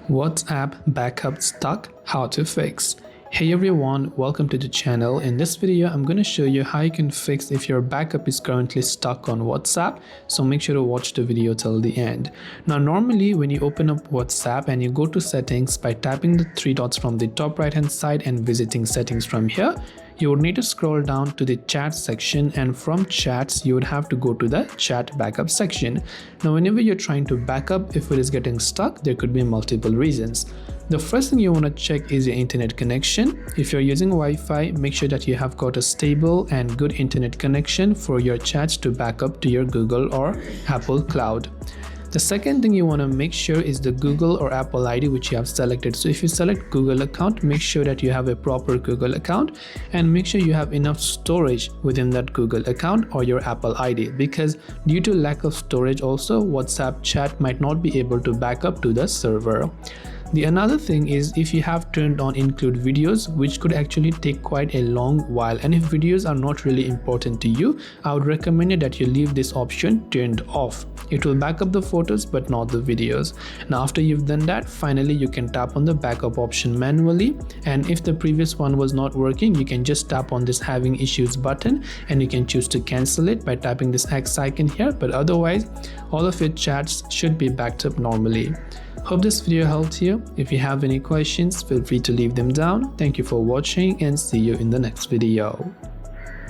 WhatsApp backup stuck, how to fix. Hey everyone, welcome to the channel. In this video, I'm going to show you how you can fix if your backup is currently stuck on WhatsApp. So make sure to watch the video till the end. Now normally when you open up WhatsApp and you go to settings by tapping the three dots from the top right hand side and visiting settings from here, you would need to scroll down to the chat section, and from chats you would have to go to the chat backup section. Now whenever you're trying to backup, if it is getting stuck, there could be multiple reasons. The first thing you want to check is your internet connection. If you're using Wi-Fi, make sure that you have got a stable and good internet connection for your chats to back up to your Google or Apple cloud. The second thing you want to make sure is the Google or Apple ID which you have selected. So if you select Google account, make sure that you have a proper Google account and make sure you have enough storage within that Google account or your Apple ID, because due to lack of storage also WhatsApp chat might not be able to back up to the server. The another thing is if you have turned on include videos, which could actually take quite a long while, and if videos are not really important to you, I would recommend it that you leave this option turned off. It will back up the photos but not the videos. Now after you've done that, finally you can tap on the backup option manually, and if the previous one was not working, you can just tap on this having issues button and you can choose to cancel it by tapping this X icon here, but otherwise all of your chats should be backed up normally. Hope this video helped you. If you have any questions, feel free to leave them down. Thank you for watching and see you in the next video.